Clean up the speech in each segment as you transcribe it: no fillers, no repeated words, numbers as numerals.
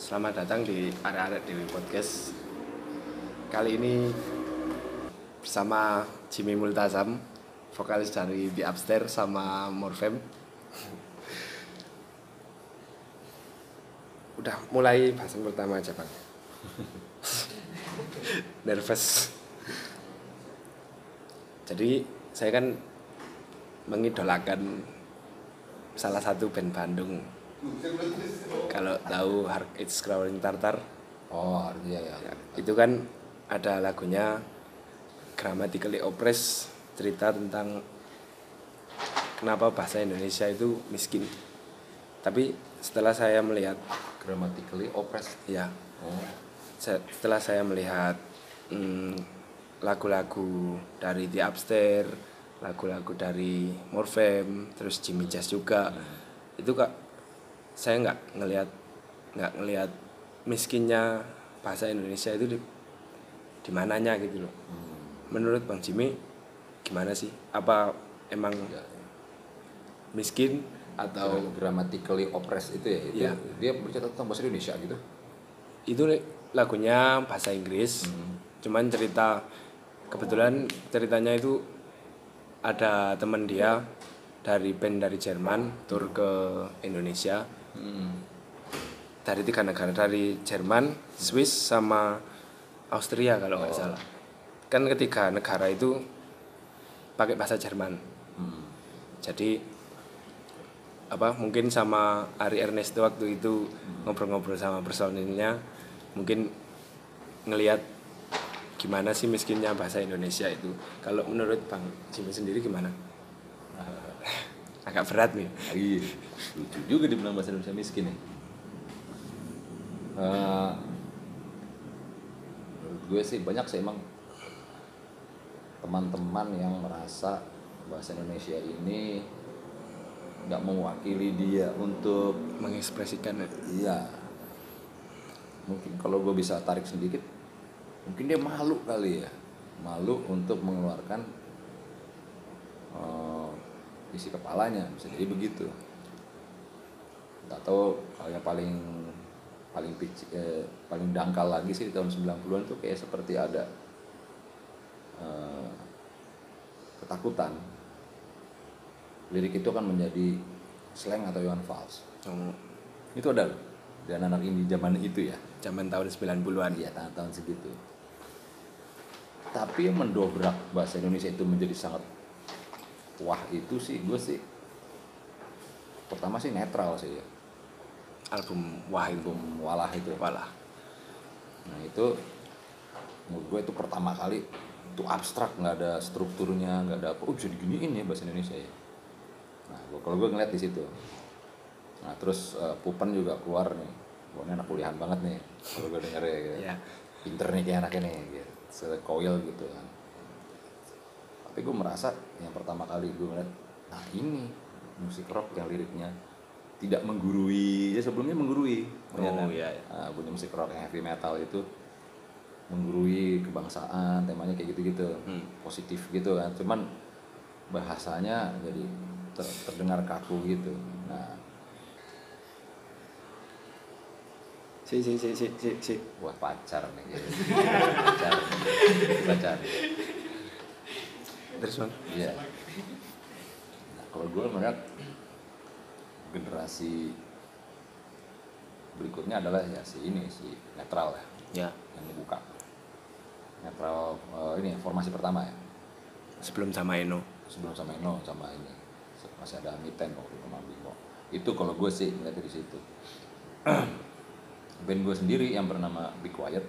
Selamat datang di Arek-Arek Dewi Podcast. Kali ini bersama Jimmy Multazam, vokalis dari The Upstairs sama Morfem. Udah mulai bahasan pertama aja Bang. Nervous. Jadi saya kan mengidolakan salah satu band Bandung. Kalau tahu Heart It's Growling Tartar. Oh iya ya. Itu kan ada lagunya Grammatically Oppressed, cerita tentang kenapa bahasa Indonesia itu miskin. Tapi setelah saya melihat Grammatically oppressed. ya, Oh. setelah saya melihat lagu-lagu dari The Upstairs, lagu-lagu dari Morfem, terus Jimmy Jazz juga, itu kak saya nggak ngelihat miskinnya bahasa Indonesia itu di mananya gitu loh. Menurut Bang Jimmy gimana sih? Apa emang miskin atau Grammatically oppressed itu ya? Itu Iya. dia bercerita tentang bahasa Indonesia gitu? itu lagunya bahasa Inggris, cuman kebetulan ceritanya itu ada teman dia dari band dari Jerman tur ke Indonesia. Dari 3 negara, dari Jerman, Swiss sama Austria kalau nggak salah. Kan ketiga negara itu pakai bahasa Jerman. Jadi mungkin sama Ari Ernesto waktu itu ngobrol-ngobrol sama personilnya, mungkin ngelihat gimana sih miskinnya bahasa Indonesia itu. Kalau menurut Bang Jimmy sendiri gimana? Agak berat nih. Iya. Lucu juga dibilang bahasa Indonesia miskin ya. Menurut gue sih banyak sih emang teman-teman yang merasa bahasa Indonesia ini nggak mewakili dia untuk Mengekspresikan iya. Mungkin kalau gue bisa tarik sedikit, mungkin dia malu kali ya, malu untuk mengeluarkan isi kepalanya, bisa jadi begitu. Nggak tahu kalau yang paling dangkal lagi sih di tahun 90-an tuh kayak seperti ada ketakutan lirik itu akan menjadi slang atau Iwan Fals. Itu ada loh, dan anak indie zaman itu ya. zaman tahun 90-an. Iya, tahun-tahun segitu. Tapi yang mendobrak bahasa Indonesia itu menjadi sangat wah itu sih, gue sih pertama sih netral sih ya. Album Wah itu. Album Walah itu. Walah. Nah itu menurut gue itu pertama kali itu abstrak, nggak ada strukturnya, nggak ada apa. Oh bisa diginiin ya bahasa Indonesia ya. Nah kalau gue ngeliat di situ. Nah terus Pupen juga keluar nih. Wah ini anak kuliahan banget nih. Kalau gue denger ya. Gitu. Ya. Pinter nih kayak anaknya nih. Gitu. Sekoil gitu kan. Tapi gue merasa yang pertama kali gue ngeliat, nah ini musik rock yang liriknya tidak menggurui, ya sebelumnya menggurui. Iya. Bunyi musik rock yang heavy metal itu menggurui kebangsaan, temanya kayak gitu-gitu, positif gitu kan. Cuman bahasanya jadi terdengar kaku gitu. Nah, Si. wah pacar nih, gitu. pacar. Terus Bang? Iya. Nah, kalau gue melihat generasi berikutnya adalah ya si netral ya. Ya. Yang dibuka. Netral ini formasi pertama ya. Sebelum sama Eno. Sebelum sama Eno sama ini masih ada Miten waktu itu sama Bimo. Itu kalau gue sih ngeliat di situ. Band gue sendiri yang bernama Be Quiet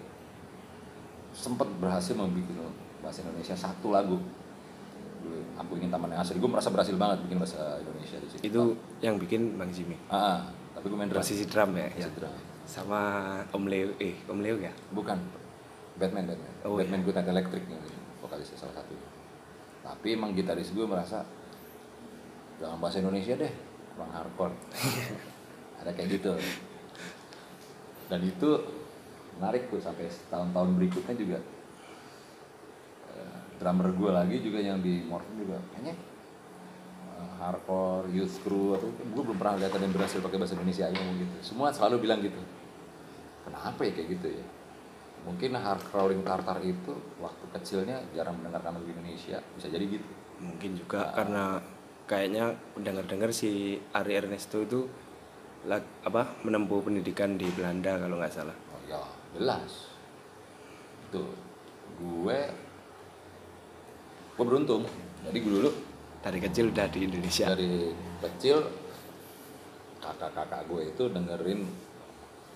sempat berhasil membuat bahasa Indonesia satu lagu. Aku Ingin Taman Yang Asri. Gue merasa berhasil banget bikin bahasa Indonesia di situ. Itu yang bikin Bang Jimmy. Tapi gue main drum. Posisi drum ya. Posisi drum. Sama Om Leo ya? Bukan. Batman. Oh, Batman Good Night Electric yang vokalisnya salah satu. Tapi emang gitaris gue merasa dalam bahasa Indonesia deh kurang hardcore. Ada kayak gitu. Dan itu menarik tuh sampai tahun-tahun berikutnya juga. Drummer gue lagi juga yang di Morphin juga kayaknya hardcore, youth crew atau gue belum pernah lihat ada yang berhasil pakai bahasa Indonesia ngomong gitu. Semua selalu bilang gitu. kenapa ya kayak gitu ya. Mungkin Hard Crawling Tartar itu waktu kecilnya jarang mendengarkan lagu Indonesia, bisa jadi gitu. Mungkin juga karena kayaknya dengar-dengar si Ari Ernesto itu menempuh pendidikan di Belanda kalau nggak salah. Oh ya, jelas. Tuh, gue beruntung. Jadi gue dulu Dari kecil udah di Indonesia. dari kecil kakak-kakak gue itu dengerin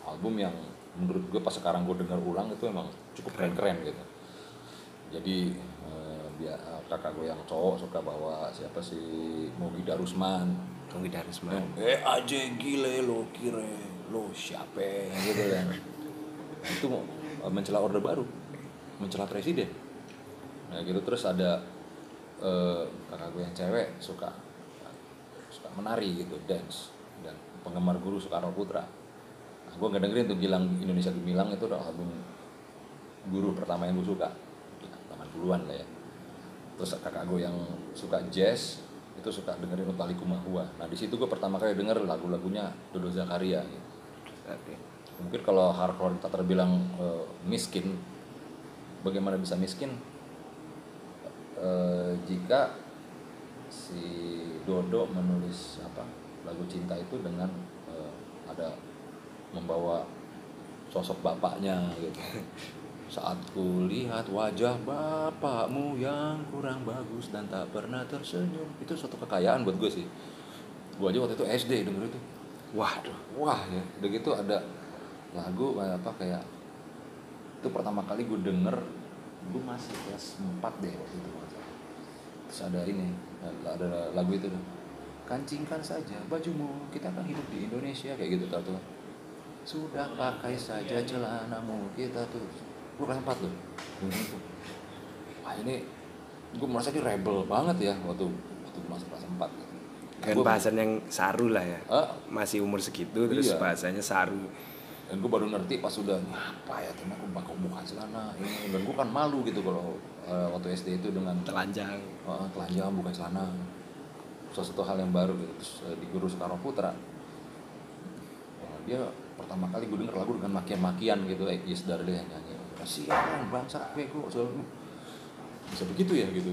album yang menurut gue pas sekarang gue denger ulang itu emang cukup keren-keren gitu. Jadi kakak gue yang cowok suka bawa siapa sih, Mogi Darusman. Mogi Darusman. Aja gile lo kire lo siapa gitu kan. Itu mencela Orde Baru, mencela presiden. Nah gitu. Terus ada kakak gue yang cewek suka menari gitu, dance, dan penggemar Guru Soekarno Putra. Nah, gue nggak dengerin tuh Gilang Indonesia Gemilang, itu udah album Guru pertama yang gue suka, 80-an lah ya. Terus kakak gue yang suka jazz itu suka dengerin Utha Likumahua. Nah di situ gue pertama kali denger lagu-lagunya Dodo Zakaria gitu. Oke. Mungkin kalau hardcore kita terbilang miskin, bagaimana bisa miskin? Jika si Dodo menulis lagu cinta itu dengan ada membawa sosok bapaknya gitu. Saat ku lihat wajah bapakmu yang kurang bagus dan tak pernah tersenyum, itu suatu kekayaan buat gue sih. Gue aja waktu itu SD denger itu. Waduh. Wah ya, udah gitu ada lagu kayak itu pertama kali gue denger, gue masih kelas 4 deh waktu itu. Terus ada lagu itu tuh, kancingkan saja bajumu, kita kan hidup di Indonesia, kayak gitu tuh. Sudah pakai saja celanamu, kita tuh. Gue kelas 4 loh. Wah ini gue merasa ini rebel banget ya waktu masuk kelas 4 gitu. Dengan bahasan yang saru lah ya. Masih umur segitu terus iya. Bahasanya saru. Dan gue baru ngerti pas udah apa ya teman aku buka celana ini, dan gue kan malu gitu kalau waktu SD itu dengan telanjang buka celana, sesuatu hal yang baru gitu. Terus di Guru Soekarno Putra dia pertama kali gue denger lagu dengan makian-makian gitu, Yes Darle yang nyanyi, kasihan bangsa bego, bisa begitu ya gitu.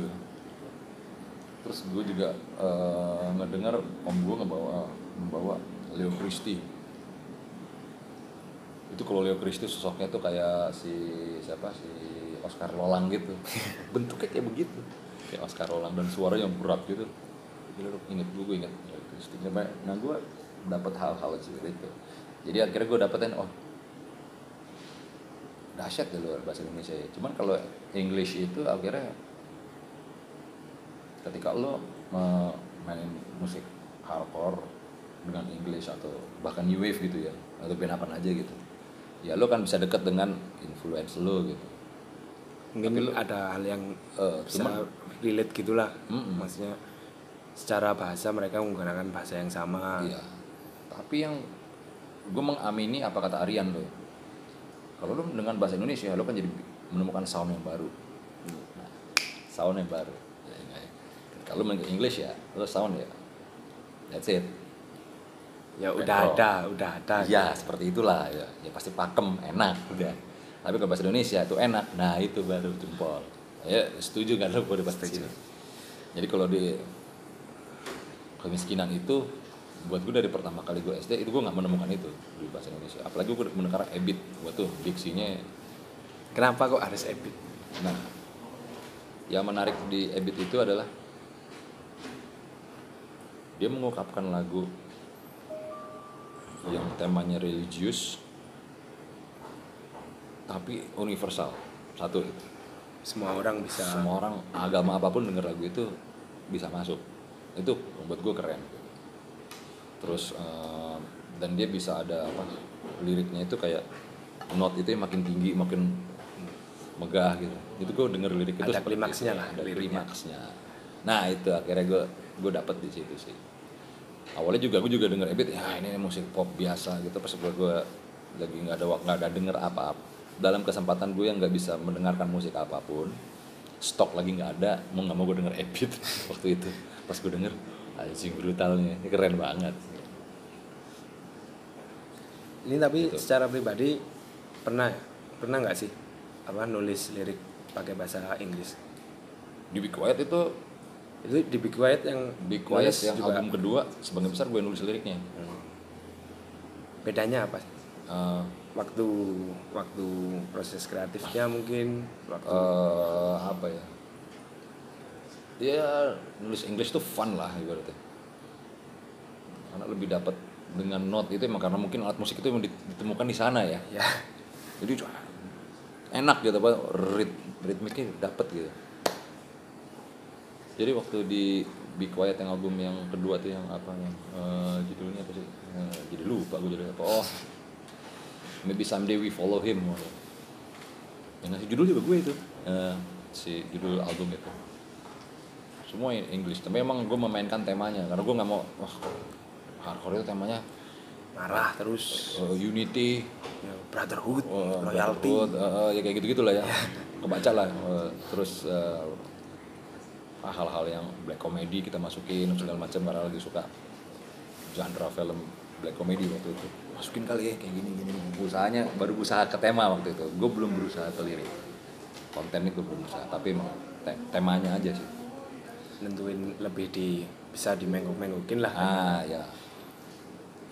Terus gue juga ngedenger om gue membawa Leo Christie. Itu kalau Leo Christie sosoknya tuh kayak si Oscar Lolang gitu. Bentuknya kayak begitu, kayak Oscar Lolang, dan suaranya yang berat gitu. Gila, gue inget Leo Christie. Nah gue dapet hal-hal seperti itu. Jadi akhirnya gue dapetin dahsyat di luar bahasa Indonesia ya. Cuman kalau English itu akhirnya ketika lo main musik hardcore dengan English atau bahkan new wave gitu ya, atau band apa aja gitu, ya lo kan bisa dekat dengan influence lo gitu. Mungkin lo, ada hal yang bisa relate gitulah. Maksudnya secara bahasa mereka menggunakan bahasa yang sama. Iya. Tapi yang gue mengamini apa kata Aryan lo, kalau lo dengan bahasa Indonesia lo kan jadi menemukan sound yang baru. Nah, sound yang baru. Kalau main English ya lo sound ya, that's it. Ya udah ada. Ya seperti itulah ya pasti pakem, enak udah. Tapi kalau bahasa Indonesia itu enak, nah itu baru jempol. Ya setuju kan lo pada pasti itu. Jadi kalau di kemiskinan itu, buat gue dari pertama kali gue SD itu gue nggak menemukan itu di bahasa Indonesia. Apalagi gue mendengar Ebit, gue tuh diksinya. Kenapa kok harus Ebit? Nah, yang menarik di Ebit itu adalah dia mengungkapkan lagu yang temanya religius tapi universal. Satu, semua orang agama apapun denger lagu itu bisa masuk. Itu membuat gue keren. Terus dan dia bisa ada liriknya itu kayak not itu yang makin tinggi makin megah gitu. Itu gue denger lirik itu ada klimaksnya lah, ada klimaksnya. Nah itu akhirnya gue dapet di situ sih. Awalnya gue juga denger Ebit, ya ini musik pop biasa gitu. Pas gue lagi nggak ada denger apa-apa. Dalam kesempatan gue yang nggak bisa mendengarkan musik apapun, stok lagi nggak ada, mau nggak mau gue denger Ebit waktu itu. Pas gue denger, anjing brutalnya, ini keren banget. Ini tapi gitu. Secara pribadi pernah nggak sih nulis lirik pakai bahasa Inggris? Di Be Quiet itu Itu di Be Quiet yang Be Quiet nulis yang juga. album kedua sebagian besar gue nulis liriknya. Bedanya apa? Eh, Waktu proses kreatifnya mungkin waktu apa ya? Ya nulis English tuh fun lah ibaratnya. Karena lebih dapat dengan note itu emang karena mungkin alat musik itu emang ditemukan di sana ya. ya Jadi enak gitu apa ritmiknya dapat gitu. Jadi waktu di Be Quiet yang album yang kedua tuh yang apa yang judulnya apa sih? Jadi lupa gue judulnya apa. Oh, Maybe Someday We Follow Him. Yang ngasih judul juga gue itu. Si judul album itu. Semua English. Tapi emang gue memainkan temanya karena gue nggak mau hardcore itu temanya marah terus, unity, ya, brotherhood, loyalty. brotherhood, ya kayak gitu-gitu lah ya. Kebaca lah. Terus hal-hal yang black comedy kita masukin segala macam karena lagi suka genre film black comedy waktu itu. Masukin kali ya kayak gini. Baru berusaha ke tema waktu itu. Gue belum berusaha ke lirik. Konten itu belum berusaha, tapi emang temanya aja sih. Nentuin lebih bisa dimengguk-menggukin lah. Ya.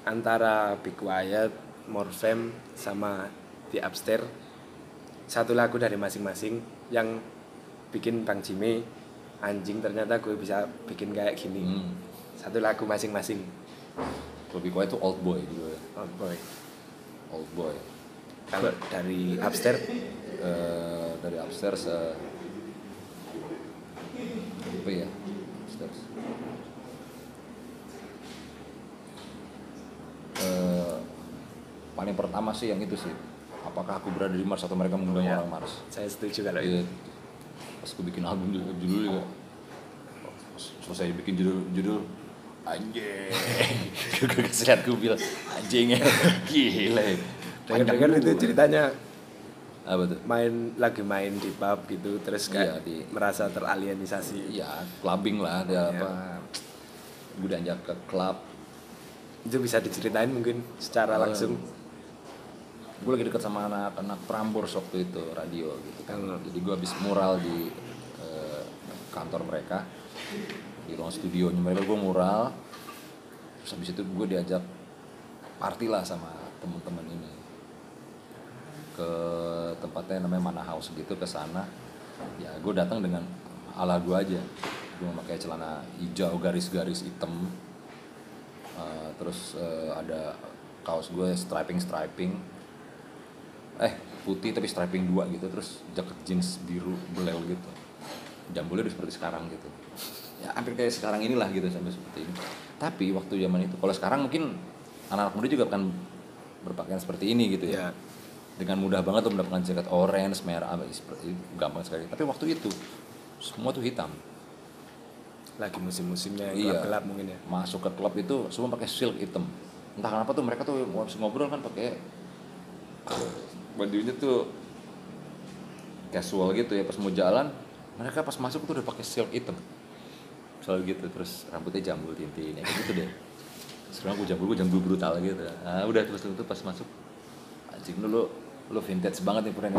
Antara Be Quiet, Morfem sama The Upstairs, satu lagu dari masing-masing yang bikin Bang Jimmy anjing ternyata gue bisa bikin kayak gini. Satu lagu masing-masing. Lebih Quiet itu Old Boy gitu ya. Old Boy. Kalau dari Upstairs apa ya? Upstairs. Paling pertama sih yang itu sih. Apakah aku berada di Mars atau mereka mengundang orang Mars? Saya setuju kalau Iya. itu. Pas aku bikin album judul juga. Selesai bikin judul anjing. Gue kasih lihat gue bilang anjing ya. Gila. Dengar itu ceritanya Apa tuh? lagi main di pub gitu terus kayak merasa teralienisasi. Iya, clubbing lah ada apa. Gue diajak ke klub. Itu bisa diceritain mungkin secara langsung. Gue lagi dekat sama anak-anak Prambors waktu itu radio gitu kan. Jadi gue habis mural di kantor mereka di ruang studionya mereka. Gue mural terus habis itu gue diajak party lah sama teman-teman ini ke tempatnya namanya Mana House gitu, ke sana. Ya gue datang dengan ala gue aja. Gue pakai celana hijau garis-garis hitam. Terus ada kaos gue striping putih tapi striping 2 gitu, terus jaket jeans biru belel gitu, jambulnya udah seperti sekarang gitu ya, hampir kayak sekarang inilah gitu, sampai seperti ini. Tapi waktu zaman itu, kalau sekarang mungkin anak-anak muda juga akan berpakaian seperti ini gitu ya, dengan mudah banget tuh mendapatkan jaket orange, merah, seperti itu, gampang sekali. Tapi waktu itu semua tuh hitam, lagi musim-musimnya gelap mungkin ya. Masuk ke klub itu semua pakai silk hitam. Entah kenapa tuh mereka tuh ngobrol kan pakai bajunya tuh casual gitu ya. Pas mau jalan mereka pas masuk tuh udah pakai silk hitam selalu gitu. Terus rambutnya jambul tintin ya kayak gitu deh. Sekarang gue jambul brutal gitu. Udah terus itu pas masuk anjing lu vintage banget nih puren.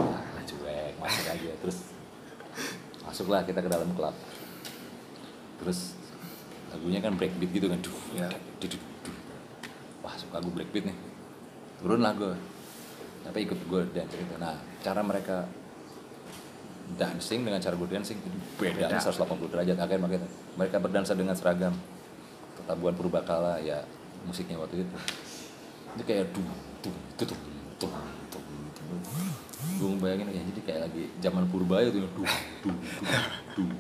Cuek masuk aja. Terus masuklah kita ke dalam klub. Terus lagunya kan breakbeat gitu kan. Wah suka gue breakbeat nih. Turun lah gue. Tapi ikut gue dance gitu. Nah cara mereka dancing dengan cara gue dancing itu beda 180 derajat. Akhirnya mereka berdansa dengan seragam Tatabuan Purbakala ya, musiknya waktu itu. Itu kayak gue bayangin ya, jadi kayak lagi zaman purba itu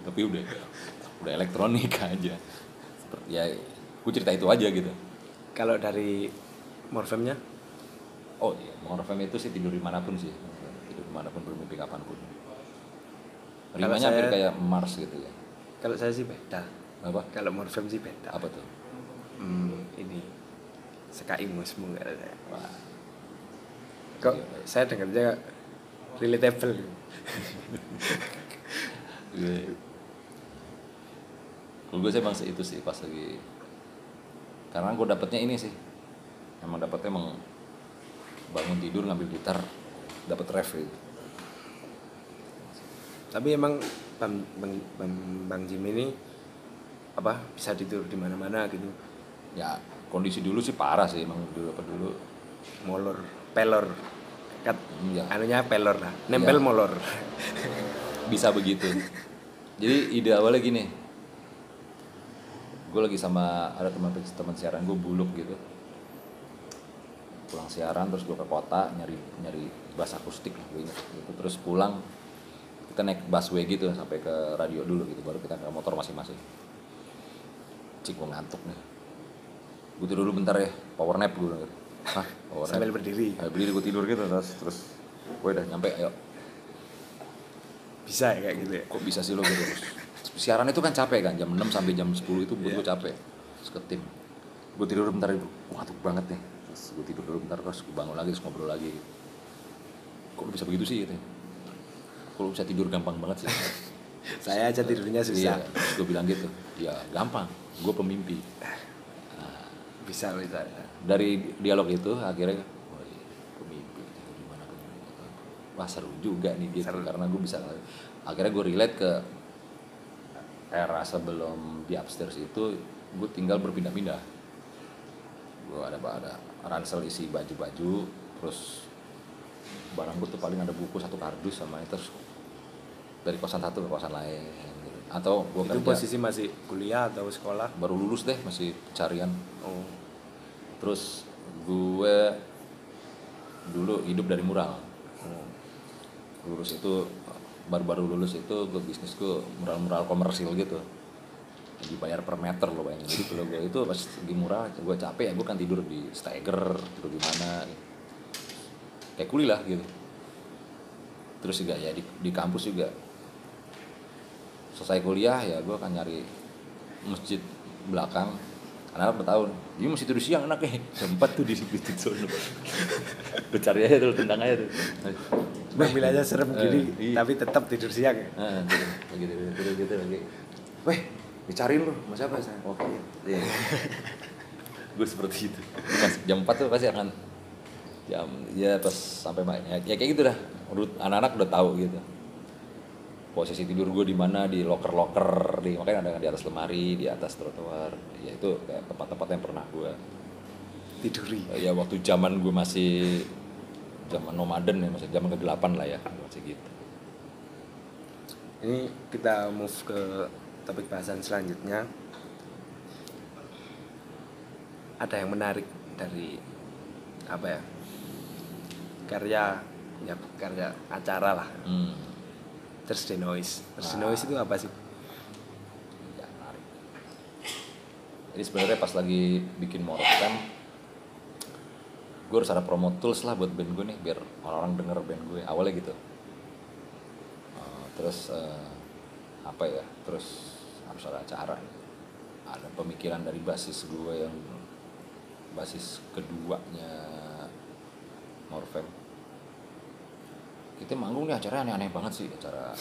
tapi udah elektronik aja. Seperti ya gue cerita itu aja gitu. Kalau dari Morfemnya? Oh iya, Morfem itu sih tidur dimanapun sih, tidur dimanapun, bermimpi kapanpun. Rimanya hampir kayak Mars gitu ya. Kalau saya sih beda. Apa? Kalau Morfem sih beda. Apa tuh? Ini sekaimusmu nggak ada. Wah. Kok saya dengarnya relatable. Kalau gue sih emang itu sih pas lagi, karena gue dapetnya ini sih, emang dapetnya emang bangun tidur ngambil gitar, dapat ref gitu. Tapi emang Bang Jim ini apa bisa tidur di mana-mana gitu. Ya kondisi dulu sih parah sih emang dulu Molor, pelor. Ya. Anunya pelor lah. Nempel Ya. molor. Bisa begitu. Jadi ide awalnya gini, gue lagi sama ada teman siaran gue Buluk gitu, pulang siaran terus gue ke kota nyari bass akustik gue inget gitu. Terus pulang kita naik busway gitu sampai ke radio dulu gitu, baru kita ke motor masing-masing. Cik gue ngantuk nih, gue tidur dulu bentar ya, power nap gue bilang gitu. Hah, power nap? Sambil berdiri. Berdiri gue tidur gitu, terus gue udah nyampe, ayo. Bisa ya kayak gitu ya. Kok bisa sih lo gitu? Terus siaran itu kan capek kan, jam 6 sampai jam 10 itu buat gue capek. Terus ke tim, gue tidur dulu bentar, gue ngantuk banget nih. Terus gue tidur dulu bentar, terus gue bangun lagi, terus ngobrol lagi. Kok lo bisa begitu sih gitu? Kok lo bisa tidur gampang banget sih? Saya aja tidurnya susah. Iya, terus gue bilang gitu, ya gampang, gue pemimpi. Bisa. Dari dialog itu akhirnya, oh iya, pemimpi, tidur di mana pemimpi? Wah seru juga nih gitu, karena gue bisa. Akhirnya gue relate ke era sebelum di upstairs itu, gue tinggal berpindah-pindah. Gue ada ransel isi baju-baju, terus barang gue tuh paling ada buku 1 kardus sama itu, terus dari kosan satu ke kosan lain gitu. Atau gue Itu kerja posisi masih kuliah atau sekolah? baru lulus deh, masih pencarian. Oh. Terus gue dulu hidup dari mural. Lulus itu baru lulus itu gue bisnis gue mural komersil gitu, dibayar per meter loh bayangin. Jadi kalau gue itu pas di mural gue capek ya gue kan tidur di Steiger, tidur di mana gitu. Kayak kuli lah gitu. Terus juga ya di kampus juga selesai kuliah ya gue akan nyari masjid belakang. Anak-anak bertahun, dia masih tidur siang anaknya. Sempat tuh di sono. Gue cari aja tuh, tendang aja tuh. Ambil aja serem gini, iya. tapi tetap tidur siang ya. Gitu lagi. Weh, dicariin lu, mas siapa? Oke. Iya. Gue seperti itu. Pas jam 4 tuh pasti akan jam ya pas sampai main. Ya kayak gitu dah. Anak-anak udah tahu gitu. Posisi tidur gue di mana, di loker makanya ada di atas lemari, di atas trotoar. Ya itu kayak tempat-tempat yang pernah gue Tiduri. ya waktu zaman gue masih zaman nomaden ya, masih zaman ke-8 lah ya, masih gitu. Ini kita move ke topik bahasan selanjutnya. Ada yang menarik dari apa ya? Karya acara lah. Terus The Noise itu apa sih? Ya, menarik. Jadi sebenarnya pas lagi bikin Morfem, gue harus ada promo tools lah buat band gue nih, biar orang-orang denger band gue. Awalnya gitu. Terus apa ya? Terus harus ada acara. Ada pemikiran dari basis gue yang basis keduanya Morfem. Kita manggung nih acara aneh-aneh banget sih, acara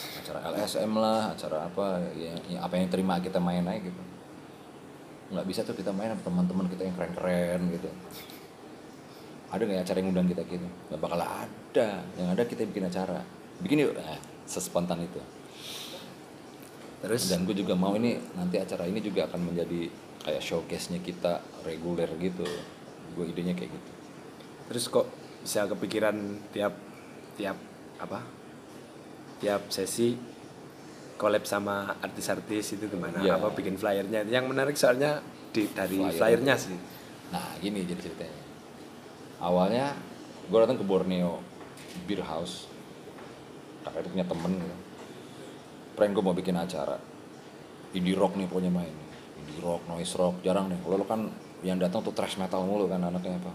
LSM lah, acara apa ya apa yang terima kita main aja gitu. Nggak bisa tuh kita main sama teman-teman kita yang keren-keren gitu. Ada nggak acara yang undang kita gitu? Nggak bakal ada. Yang ada kita bikin acara, bikin yuk, sespontan itu. Terus Dan gue juga mau ini nanti acara ini juga akan menjadi kayak showcase-nya kita reguler gitu. Gue idenya kayak gitu. Terus kok bisa kepikiran tiap sesi collab sama artis-artis itu gimana? Ya. Apa bikin flyernya? Yang menarik soalnya dari flyernya sih. Nah gini jadi ceritanya. Awalnya gue datang ke Borneo Beer House, kakak itu punya temen gitu. Prank gue mau bikin acara indie rock nih, pokoknya main indie rock, noise rock, jarang nih. Kalau kan yang datang tuh thrash metal mulu kan anaknya apa,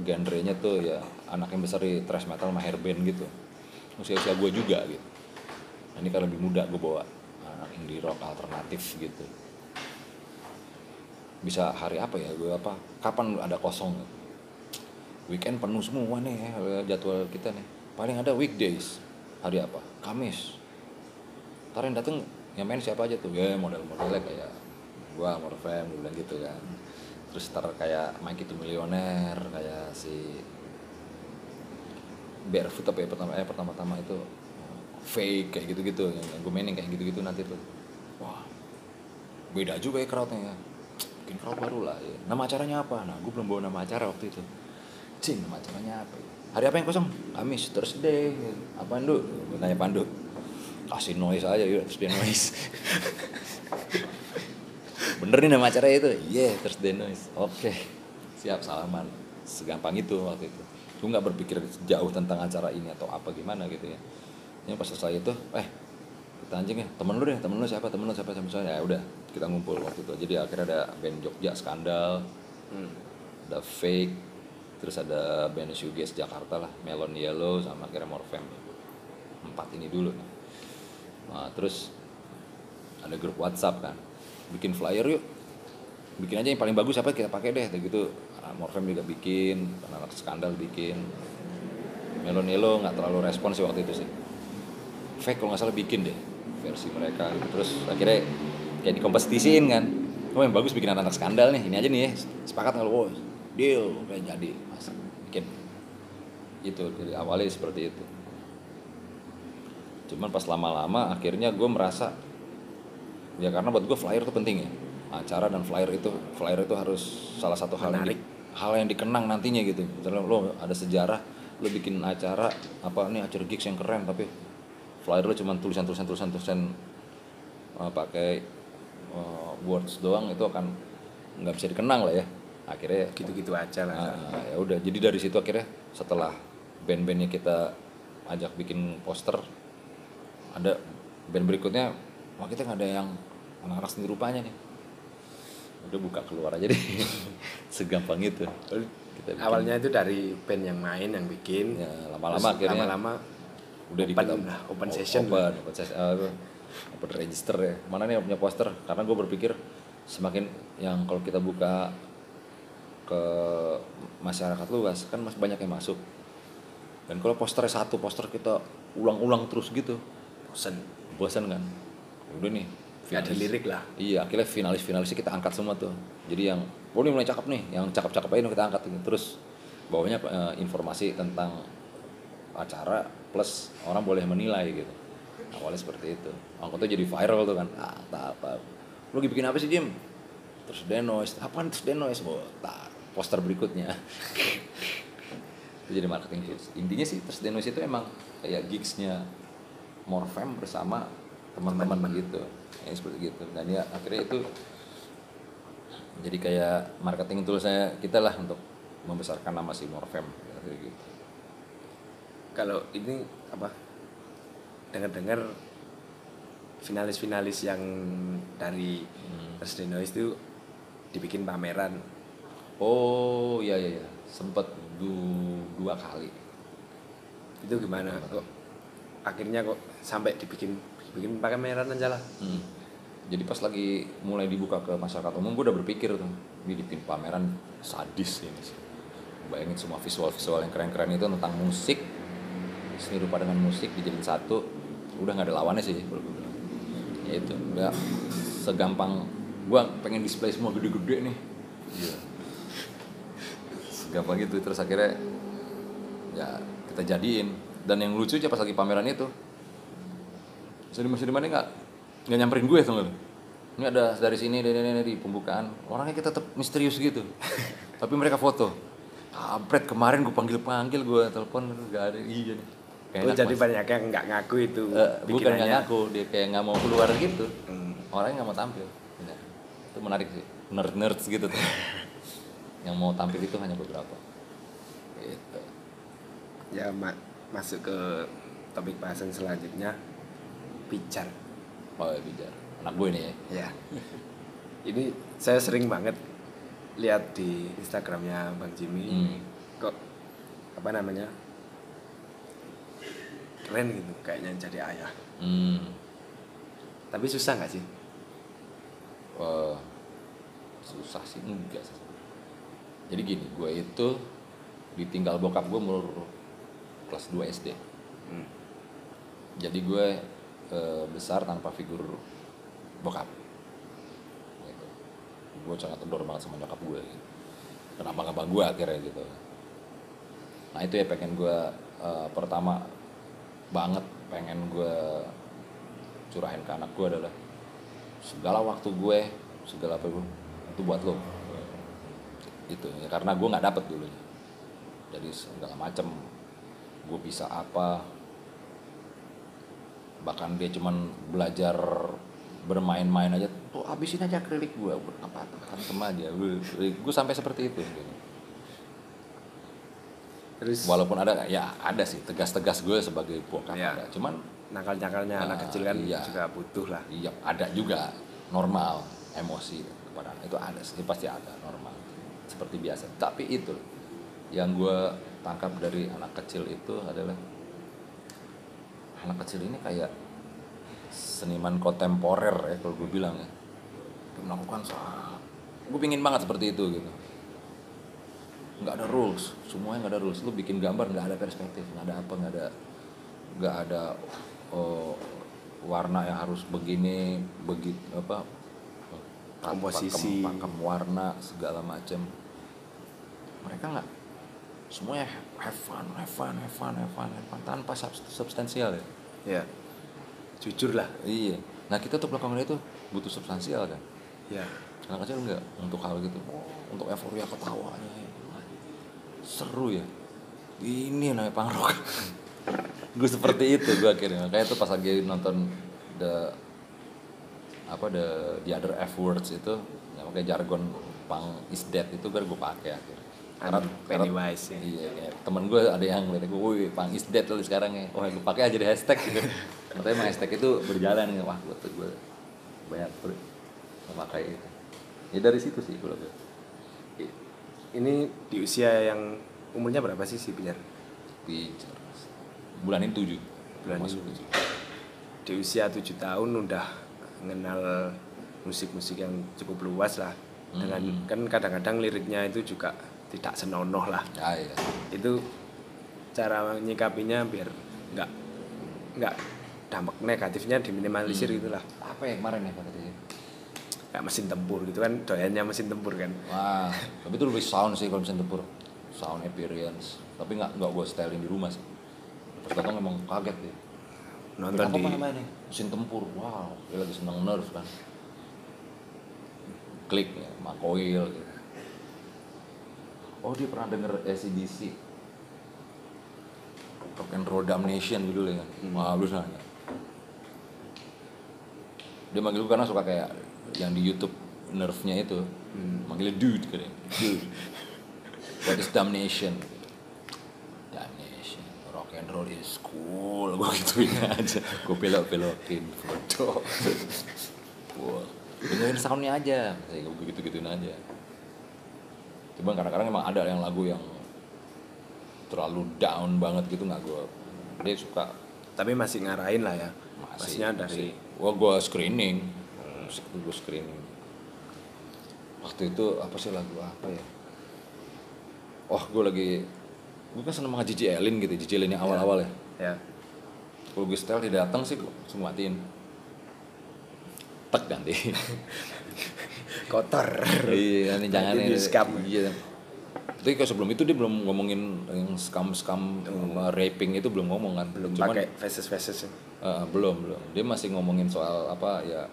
genrenya tuh ya anak yang besar di thrash metal sama hairband gitu, usia gue juga gitu. Nah, ini kan lebih muda, gue bawa anak indie rock alternatif gitu. Bisa hari apa ya, gue apa, kapan ada kosong gitu. Weekend penuh semua nih ya, jadwal kita nih. Paling ada weekdays, hari apa, Kamis. Ntar yang dateng yang main siapa aja tuh, ya model-modelnya kayak gua, Morfem, gue bilang gitu kan. Terus ntar kayak Mike itu Milioner, kayak si barefoot apa ya pertama-tama itu fake kayak gitu-gitu, yang gue mainin kayak gitu-gitu nanti tuh, wah beda juga ya crowdnya ya, bikin crowd baru lah ya. Nama acaranya apa? Nah gue belum bawa nama acara waktu itu. Nama acaranya apa ya? Hari apa yang kosong? Kamis, Thursday. Apaan Duk? Gue tanya Pandu. Kasih noise aja yuk, Thursday noise. Bener nih nama acaranya itu? Iya, Thursday noise. Oke, siap, salaman. Segampang itu waktu itu. Gue gak berpikir jauh tentang acara ini atau apa gimana gitu ya. Yang pas selesai itu, kita anjing ya, temen lu siapa, ya udah kita ngumpul waktu itu. Jadi akhirnya ada band Jogja Skandal, ada Fake, terus ada band Shoegaze Jakarta lah, Melon Yellow sama akhirnya Morfem. 4 ini dulu. Nah, terus ada grup WhatsApp kan, bikin flyer yuk, bikin aja yang paling bagus apa kita pakai deh, gitu. Morfem juga bikin, anak Skandal bikin, Melon Yellow nggak terlalu respons sih waktu itu sih. Fake kalau nggak salah bikin deh versi mereka gitu. Terus akhirnya kayak dikompetisiin kan, yang bagus bikin anak Skandal nih, ini aja nih ya, sepakat nggak lo? Deal, kayak jadi mas bikin itu. Jadi awalnya seperti itu. Cuman pas lama-lama akhirnya gue merasa ya, karena buat gue flyer itu penting ya, acara dan flyer itu harus salah satu hal yang dikenang nantinya gitu. Misalnya lo ada sejarah, lo bikin acara apa nih, acara gigs yang keren, tapi flyer lo cuma tulisan pakai words doang, itu akan nggak bisa dikenang lah ya. Akhirnya gitu-gitu aja lah. Ya udah, jadi dari situ akhirnya setelah band-bandnya kita ajak bikin poster, ada band berikutnya, wah kita nggak ada yang anak-anak seni rupanya nih, udah buka keluar aja deh. Segampang itu. Awalnya itu dari band yang main, yang bikin ya, lama-lama akhirnya udah open session, open register ya. Mana nih punya poster, karena gue berpikir semakin yang kalau kita buka ke masyarakat luas kan masih banyak yang masuk, dan kalau posternya satu poster kita ulang-ulang terus gitu bosan kan. Udah nih ada lirik lah. Iya, akhirnya finalisnya kita angkat semua tuh. Jadi yang ini mulai cakep nih, yang cakep-cakep aja kita angkat. Terus bawahnya informasi tentang acara plus orang boleh menilai gitu. Awalnya seperti itu. Angkotnya jadi viral tuh kan. Apa? Lu lagi bikin apa sih Jim? Terus Denoise. Apaan terus Denoise? Poster berikutnya. Itu jadi marketing tools. Intinya sih terus Denoise itu emang kayak gigsnya Morfem bersama teman-teman gitu. Ya seperti gitu. Dan ya akhirnya itu jadi kayak marketing toolsnya kita lah untuk membesarkan nama si Morfem gitu. Kalau ini apa, dengar finalis yang dari Thursday Noise itu dibikin pameran. Oh iya, sempet 2 kali. Itu gimana kok akhirnya kok sampai dibikin pameran aja lah? Jadi pas lagi mulai dibuka ke masyarakat umum, gue udah berpikir tuh, ini bikin pameran sadis ini sih. Bayangin semua visual yang keren-keren itu tentang musik, seni rupa dengan musik dijadiin satu, udah nggak ada lawannya sih. Ya itu, nggak segampang gue pengen display semua gede-gede nih. Iya. Segampang gitu. Terus akhirnya ya kita jadiin. Dan yang lucu aja pas lagi pameran itu, seniman-senimannya nggak nyamperin gue tuh. Ini ada dari sini di pembukaan, orangnya kita tetap misterius gitu. Tapi mereka foto. Abret kemarin gue panggil gue telepon nggak ada. Iya nih. Jadi banyak yang nggak ngaku itu. Bukan nggak ngaku, dia kayak nggak mau keluar gitu. Orangnya nggak mau tampil. Ya, itu menarik sih, nerds gitu tuh. Yang mau tampil itu hanya beberapa. Gitu. Ya masuk ke topik bahasan selanjutnya, Pijar. Oh ya, Pijar, anak gue nih ya. Ya. Ini saya sering banget lihat di Instagramnya Bang Jimmy. Kok apa namanya, keren gitu kayaknya jadi ayah. Tapi susah nggak sih? Susah sih, enggak sih. Jadi gini, gue itu ditinggal bokap gue umur kelas 2 SD. Jadi gue besar tanpa figur bokap gitu. Gue sangat kendor banget sama nyokap gue gitu. Kenapa gak gue akhirnya gitu. Nah itu ya pengen gue pertama banget pengen gue curahin ke anak gue adalah segala waktu gue, segala apa gue itu buat lo. Itu ya, karena gue nggak dapet dulu. Jadi segala macam gue bisa apa, bahkan dia cuman belajar bermain-main aja tuh habisin aja akrilik gue apa hantem aja gue sampai seperti itu gitu. Terus Walaupun ada sih tegas-tegas gue sebagai bokap ya, ada, cuman nakal-nakalnya anak kecil kan iya. juga butuh lah. Iya ada juga normal emosi kepada anak itu ada sih, pasti ada normal seperti biasa. Tapi itu yang gue tangkap dari anak kecil itu adalah anak kecil ini kayak seniman kontemporer ya kalau gue bilang ya. Dia melakukan gue pingin banget seperti itu gitu. Nggak ada rules, semuanya nggak ada rules. Lu bikin gambar nggak ada perspektif, nggak ada apa, nggak ada warna yang harus begini, begitu apa, komposisi, pakem warna segala macam. Mereka nggak, semuanya have fun tanpa substansial ya. Ya, jujur lah. Iya. Nah kita untuk melakukan itu butuh substansial kan. Ya. Anak kecil enggak untuk hal gitu. Untuk euforia ketawanya. Seru ya. Ini namanya punk rock. Gue seperti itu gue akhirnya. Kayak itu pas lagi nonton the other F words itu, yang pakai jargon punk is dead itu gue pakai akhirnya. Karena Pennywise ya. Iya, kayak temen gue ada yang ngeliat gue, wih punk is dead loh sekarang ya. Wah gue pakai aja di hashtag gitu. Katanya emang hashtag itu berjalan ya. Wah gue banyak memakai itu. Ya dari situ sih kalau gue. Ini di usia yang umurnya berapa sih si Pijar? Pijar. Bulan ini 7. Bulan masuk ini. 7. Di usia 7 tahun udah mengenal musik-musik yang cukup luas lah. Dengan kan kadang-kadang liriknya itu juga tidak senonoh lah. Ya, iya. Itu cara menyikapinya biar nggak dampak negatifnya diminimalisir gitulah. Apa ya kemarin ya katanya? Kayak mesin tempur gitu kan, doyannya mesin tempur kan. Wah, tapi itu lebih sound sih kalau mesin tempur. Sound appearance. Tapi nggak gue stylein di rumah sih. Pas datang memang kaget deh. Nonton apa di namanya nih? Mesin tempur. Wow, dia lagi seneng Nerf kan. Klik ya, Makoil gitu. Oh dia pernah denger AC/DC, Rock and Roll Damnation gitu kan. Wah bagus nanya. Dia manggil gue karena suka kayak yang di YouTube Nerf-nya itu, manggilnya dude katanya. Dude. What is damnation? Damnation. Rock and roll is cool. Gue gituin aja. Gue belok-belokin foto. Wah, dengerin soundnya aja. Saya gue gitu-gituin aja. Cuman kadang-kadang emang ada yang lagu yang terlalu down banget gitu nggak gue. Dia suka. tapi masih ngarahin lah ya. Maksudnya dari Wah gue screening. Musik itu gue screening. Waktu itu apa sih lagu apa ya? Gue kan seneng sama Gigi Allen gitu, Gigi Allen yang awal-awal ya. Ya. Kalau gue setel dia datang sih gue langsung matiin. Tek ganti. Kotor. Iya, ini jangan Nanti ini. di-scam. Iya. Tapi kalau sebelum itu dia belum ngomongin yang scam raping itu belum ngomong kan. Belum Cuman, pakai faces. belum. Dia masih ngomongin soal apa ya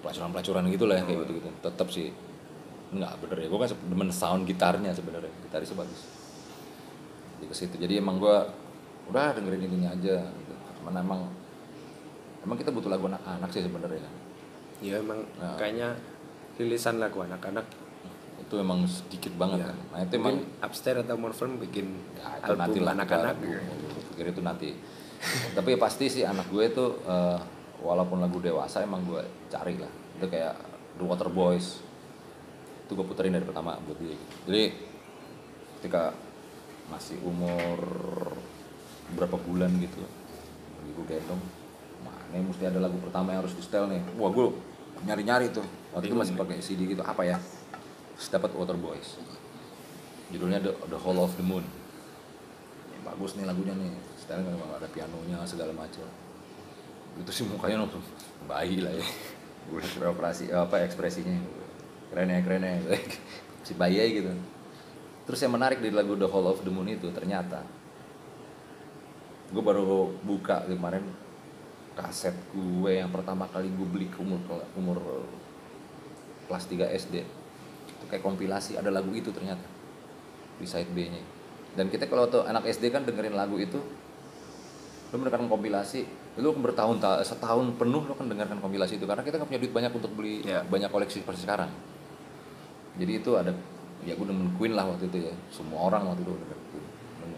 pelacuran gitu lah kayak gitu. Tetap sih enggak bener ya. Gue kan demen sound gitarnya sebenarnya. Gitarisnya bagus. Jadi ke situ. Jadi emang gue udah dengerin ininya aja gitu. Cuman emang kita butuh lagu anak-anak sih sebenarnya. Ya emang kayaknya rilisan lagu anak-anak itu emang sedikit banget kan. Nah itu emang Upstairs atau Morphem bikin ya, album anak-anak. Pikir itu nanti. Tapi pasti sih anak gue itu walaupun lagu dewasa emang gue cari lah. Itu kayak The Water Boys. Itu gue puterin dari pertama buat dia. Jadi ketika masih umur berapa bulan gitu, lagi gue gendong, ini mesti ada lagu pertama yang harus di setel nih. Wah gue nyari-nyari tuh. Waktu itu masih pakai CD gitu. Apa ya? Terus dapat Water Boys. Judulnya The Hall of the Moon. Ya, bagus nih lagunya nih. Setelnya memang ada pianonya segala macam. Itu sih mukanya langsung bayi lah ya. Gue operasi ekspresinya. Keren ya. Si bayi aja gitu. Terus yang menarik dari lagu The Hall of the Moon itu ternyata gue baru buka kemarin kaset gue yang pertama kali gue beli umur kelas 3 SD. Itu kayak kompilasi, ada lagu itu ternyata di side B-nya. Dan kita kalau tuh anak SD kan dengerin lagu itu, lu mendengarkan kompilasi, lu setahun penuh lu kan dengarkan kompilasi itu, karena kita nggak punya duit banyak untuk beli banyak koleksi seperti sekarang. Jadi itu ada, ya gue demen Queen lah waktu itu ya, semua orang waktu itu dengerin Queen.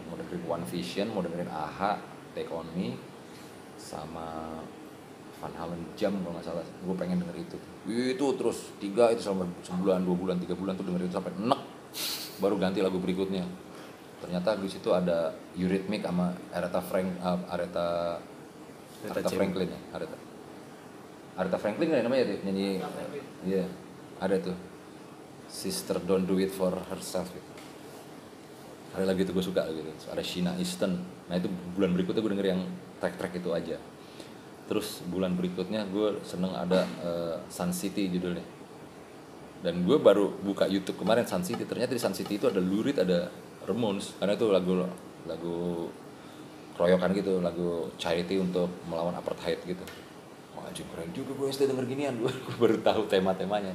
Mau dengerin One Vision, mau dengerin A.H.A, Take On Me, sama Van Halen Jam kalau nggak salah. Gue pengen denger itu terus 3 itu selama sebulan, 2 bulan, 3 bulan tuh dengerin itu sampai enek, baru ganti lagu berikutnya. Ternyata di situ ada Eurythmics sama Aretha Franklin ya, Aretha Franklin kan namanya tuh nyanyi. Iya, ada tuh Sister Don't Do It For Herself gitu. Ada lagi tuh gue suka gitu. Ada Sheena Easton. Nah itu bulan berikutnya gue denger yang track-track itu aja. Terus bulan berikutnya gue seneng ada Sun City judulnya. Dan gue baru buka YouTube kemarin Sun City. Ternyata di Sun City itu ada Lou Reed, ada Ramones. Karena itu lagu keroyokan gitu, lagu charity untuk melawan apartheid gitu. Wah anjing keren juga gue SD denger ginian. Gue baru tahu tema-temanya.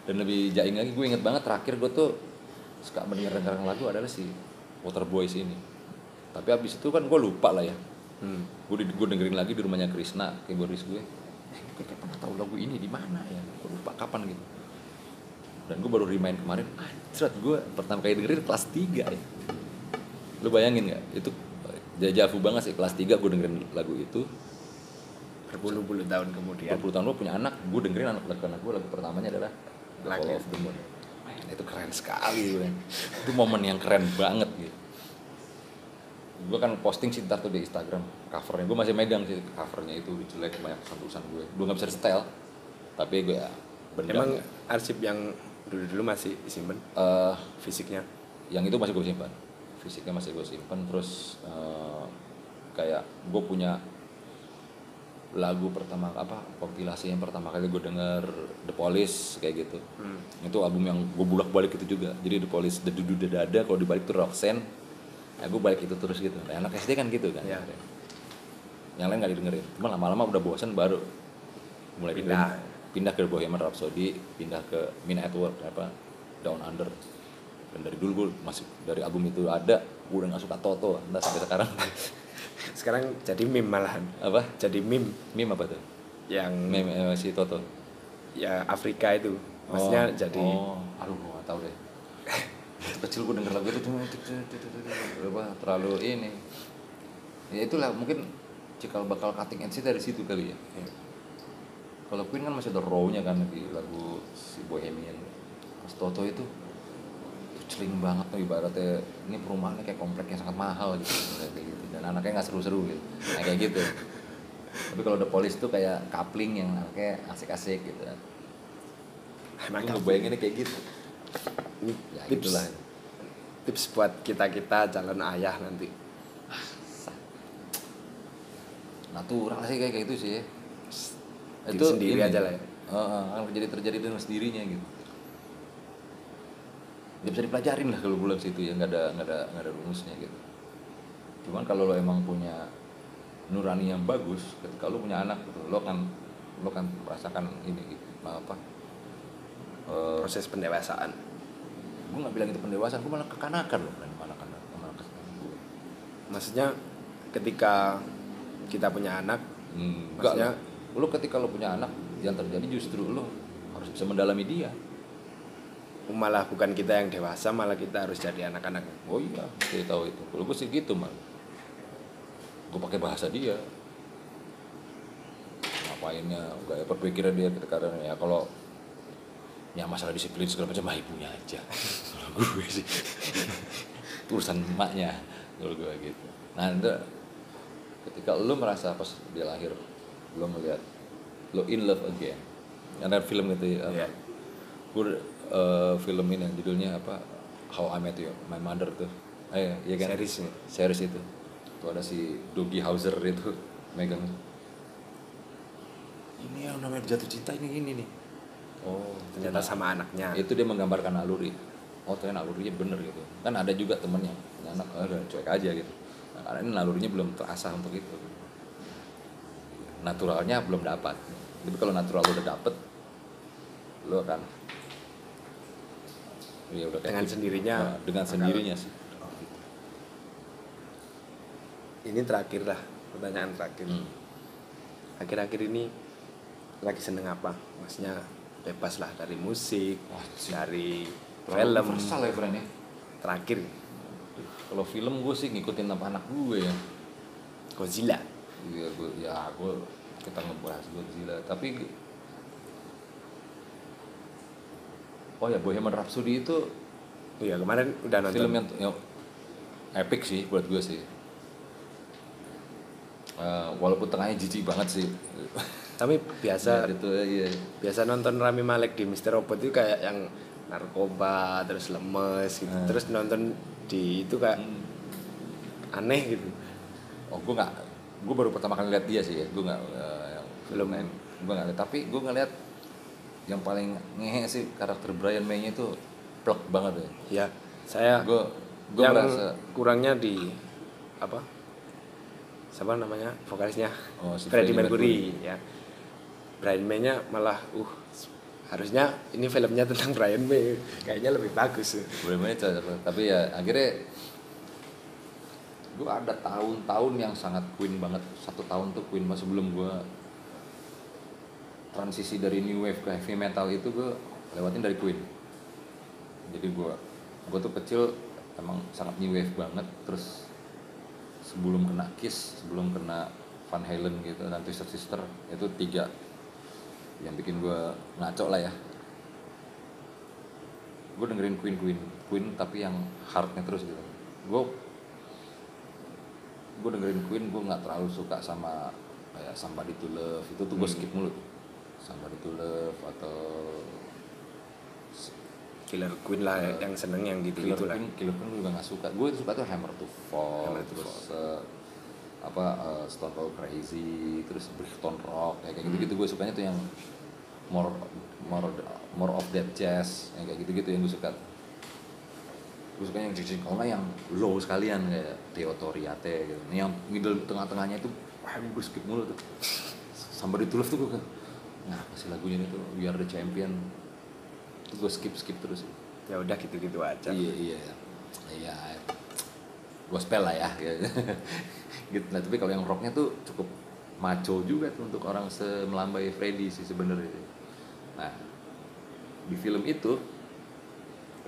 Dan lebih jaing lagi, gue inget banget terakhir gue tuh suka mendengar lagu adalah si Waterboys ini. Tapi abis itu kan gue lupa lah ya. Gue dengerin lagi di rumahnya Krishna, keyboardis gue. Gue kayak pernah tahu lagu ini di mana ya? Gue lupa kapan gitu. Dan gue baru remind kemarin, anjir gue pertama kali dengerin kelas 3 ya. Lu bayangin gak? Itu javu banget sih, kelas 3 gue dengerin lagu itu. Berpuluh-puluh tahun kemudian. Berpuluh tahun gue punya anak, gue dengerin anak gue lagu pertamanya adalah Like Call of the Moon. Itu keren sekali gue. Itu momen yang keren banget gitu. Gue kan posting sih ntar tuh di Instagram covernya, gue masih megang sih covernya, itu jelek banyak tulisan gue nggak bisa setel, tapi gue ya bendam. Emang arsip yang dulu masih disimpan fisiknya? Yang itu masih gue simpan, fisiknya masih gue simpan. Terus kayak gue punya lagu pertama kompilasi yang pertama kali gue denger The Police kayak gitu. Itu album yang gue bolak-balik itu juga. Jadi The Police Dedu Dada, kalau dibalik tuh Roxanne. Ya gue balik itu terus gitu. Nah, anak SD kan gitu kan. Ya. Yang lain nggak didengerin. Cuma lama-lama udah bosan baru mulai pindah ke Bohemian Rhapsody, pindah ke Mean at Work, Down Under. Dan dari dulu gue masih dari album itu ada, gue udah nggak suka Toto. Entah sampai sekarang. Sekarang jadi meme malahan. Apa? Jadi meme. Meme apa tuh? Yang meme si Toto. Ya Afrika itu. Maksudnya jadi. Aduh gue nggak tahu deh. Kecil gue denger lagu itu terlalu ini. Ya itulah mungkin cikal bakal cutting edge dari situ kali ya. Kalau Queen kan masih ada raw-nya kan di lagu si Bohemian. Mas Toto itu celing banget tuh, ibaratnya ini perumahannya kayak komplek yang sangat mahal gitu, kayak gitu. Dan anaknya nggak seru-seru gitu, nah, kayak gitu. Tapi kalau The Police tuh kayak coupling yang anaknya asik-asik gitu. Gue bayanginnya kayak gitu. Ini Ya tips, itulah. Tips buat kita calon ayah nanti. Natural sih kayak gitu sih. Itu sendiri ini, aja lah ya. Kan terjadi dengan sendirinya gitu. Ya bisa dipelajarin lah kalau bulan situ ya, nggak ada rumusnya gitu. Cuman kalau lo emang punya nurani yang bagus, ketika lo punya anak gitu, lo kan merasakan ini gitu, proses pendewasaan. Gue nggak bilang itu pendewasaan, gue malah kekanakan loh, Maksudnya ketika kita punya anak, maksudnya lo ketika lo punya anak, yang terjadi justru lo harus bisa mendalami dia. Malah bukan kita yang dewasa, malah kita harus jadi anak-anak. Oh iya, saya tahu itu. Kalau gue sih gitu mal, gue pakai bahasa dia. Ngapainnya, gaya berpikirnya dia ketika ya kalau ya masalah disiplin segala macam mah ibunya aja. Kalau gue sih urusan emaknya kalau gue gitu. Nah itu ketika lo merasa pas dia lahir, lo melihat lo in love again, ada film gitu ya. Gue film ini yang judulnya How I Met My Mother tuh, iya kan? Series itu. Tuh ada si Doogie Howser itu megang. Ini yang namanya jatuh cinta ini nih. Oh, ternyata sama anaknya. Itu dia menggambarkan naluri. Oh, ternyata nalurinya bener gitu. Kan ada juga temennya punya anak, cuek aja gitu. karena ini nalurinya belum terasah untuk itu, naturalnya belum dapat. Tapi kalau natural lo udah dapet, lo akan ya udah kayak Dengan gitu. sendirinya Dengan bakal- sendirinya sih. Ini terakhir lah, pertanyaan terakhir. Akhir-akhir ini lagi seneng apa? Maksudnya bebas lah dari musik, Wah, sih. dari Terlalu film. universal ya friend ya. Terakhir Kalau film gue sih ngikutin apa anak gue ya. Godzilla. Iya gue kita ngebahas Godzilla. Tapi oh ya Bohemian Rhapsody itu Iya kemarin udah nonton. film yang epic sih buat gue sih. Walaupun tengahnya jijik banget sih. Tapi biasa itu iya. biasa nonton Rami Malek di Mr. Robot itu kayak yang narkoba terus lemes gitu. Terus nonton di itu kayak aneh gitu. Oh gue baru pertama kali lihat dia sih ya. Gue nggak yang film lain. Gue nggak lihat. Tapi gue ngeliat yang paling ngehe sih karakter Brian May-nya itu plek banget ya. Ya, saya Gue yang merasa kurangnya di apa? Siapa namanya? Vokalisnya? Oh, si Freddie Freddie Mercury ya. Brian May-nya malah harusnya ini filmnya tentang Brian May. Kayaknya lebih bagus. Brian May tapi ya akhirnya gue ada tahun-tahun yang sangat Queen banget. 1 tahun tuh Queen banget sebelum gue transisi dari new wave ke heavy metal itu gue lewatin dari Queen. Jadi gue tuh kecil emang sangat new wave banget. Terus sebelum kena Kiss, sebelum kena Van Halen gitu dan Twisted Sister, itu 3 yang bikin gue ngaco lah ya. Gue dengerin Queen tapi yang hardnya terus gitu. Gue dengerin Queen, gue nggak terlalu suka sama kayak Somebody to Love itu tuh gue skip mulu. Somebody to Love atau Killer Queen lah yang seneng yang gitu-gitu lah. Killer Queen gue juga nggak suka. Gue suka tuh Hammer to Fall, terus Stone Cold Crazy, terus Brighton Rock kayak gitu-gitu. Gue sukanya tuh yang more of that jazz yang kayak gitu-gitu yang gue suka. Gue suka yang jazz, kalau nggak yang low sekalian kayak Teotoriate gitu. Yang middle tengah-tengahnya itu gue skip mulu tuh. Somebody to Love tuh gue masih lagunya itu We Are the Champion. Gue skip terus. Ya udah gitu-gitu aja. Iya gospel lah ya gitu. Nah, tapi kalau yang rocknya tuh cukup maco juga tuh untuk orang semelambai Freddie sih sebenarnya. Nah di film itu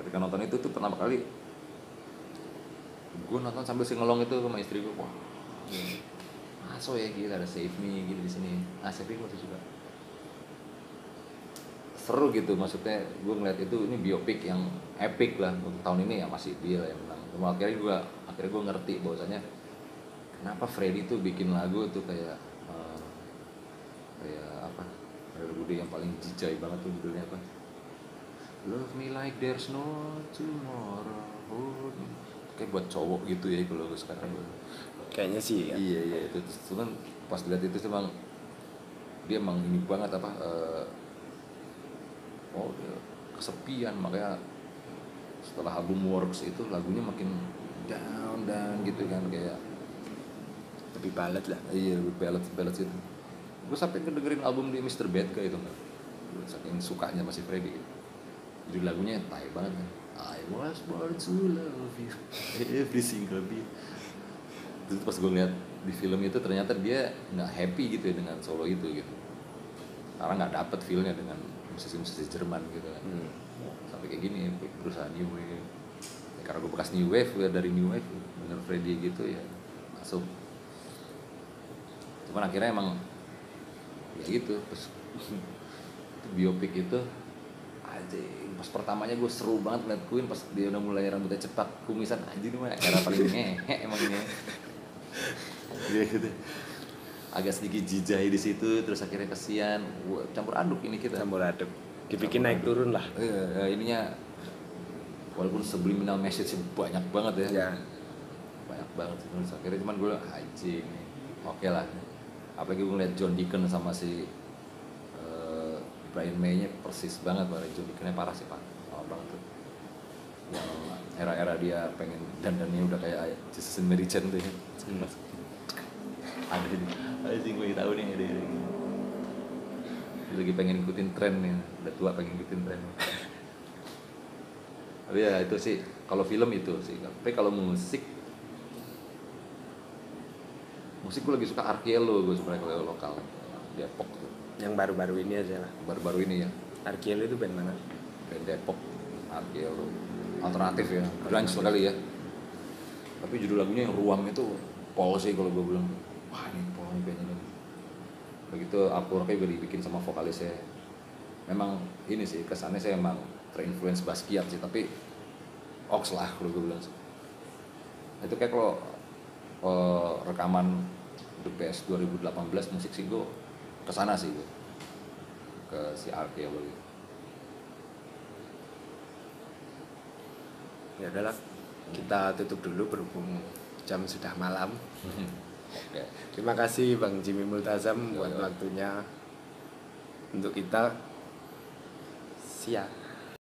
ketika nonton itu tuh pertama kali gue nonton sambil singelong itu sama istri gue. Wah maso ya gila, ada Save Me gitu di sini. Save Me gue juga seru gitu, maksudnya gue ngeliat itu ini biopik yang epic lah untuk tahun ini ya, masih dia yang menang. Cuma akhirnya gue ngerti bahwasanya kenapa Freddie tuh bikin lagu tuh kayak apa, ada lagu dia yang paling jijai banget tuh judulnya apa, Love Me Like There's No Tomorrow, kayak buat cowok gitu ya kalau gue sekarang. Kayaknya sih ya. Iya itu cuman pas lihat itu emang dia emang ini banget apa dia kesepian, makanya setelah album Works itu lagunya makin down gitu kan, kayak Lebih ballad lah. iya ballad itu. Gue sampai ngedengerin album di Mr. Bad kayak itu nggak, saking sukanya masih Freddie gitu. Jadi lagunya tai banget kan, I was born to love you every single beat. Terus pas gue lihat di film itu ternyata dia nggak happy gitu ya dengan solo itu gitu, karena nggak dapet feelnya dengan musisi Jerman gitu kan. Sampai kayak gini berusaha new wave ya, karena gue bekas new wave, gue dari new wave denger Freddie gitu ya masuk. Cuman akhirnya emang ya gitu pas itu biopik itu aja pas pertamanya gue seru banget ngeliat Queen pas dia udah mulai rambutnya cepat kumisan, anjir mah era paling ngehe emang ini dia gitu agak sedikit jijai di situ. Terus akhirnya kesian, campur aduk ini kita. Campur aduk, dibikin naik turun lah. Ininya walaupun subliminal message banyak banget ya. Banyak banget. Terus akhirnya cuman gue anjing, oke lah. Apalagi gue ngeliat John Deacon sama si Brian May-nya persis banget. John Deacon-nya parah sih, parah banget tuh. Yang era-era dia pengen dandannya udah kayak Jesus and Mary Chain tuh ya. Ada sih gue tahu nih ada lagi pengen ikutin tren nih, udah tua pengen ikutin tren. Tapi ya itu sih, kalau film itu sih. Tapi kalau musik gue lagi suka Arkielo, gue suka kalau lokal Depok tuh. Yang baru-baru ini aja lah. Baru-baru ini ya. Arkiel itu band mana? Band Depok, Arkielo. Alternatif ya, grunge sekali ya. Tapi judul lagunya yang Ruang itu Pol sih kalau gue bilang. Wah ini Pol nih bandnya. Begitu artworknya juga dibikin sama vokalisnya. Memang ini sih kesannya saya emang terinfluence Basquiat sih, tapi Ox lah kalau gue bilang. Itu kayak kalau rekaman The Best 2018 musik sih gue kesana sih gue, ke si Arkielo gitu. Ya udahlah, kita tutup dulu berhubung jam sudah malam. Okay. Terima kasih Bang Jimmy Multazam buat waktunya untuk kita. Siap.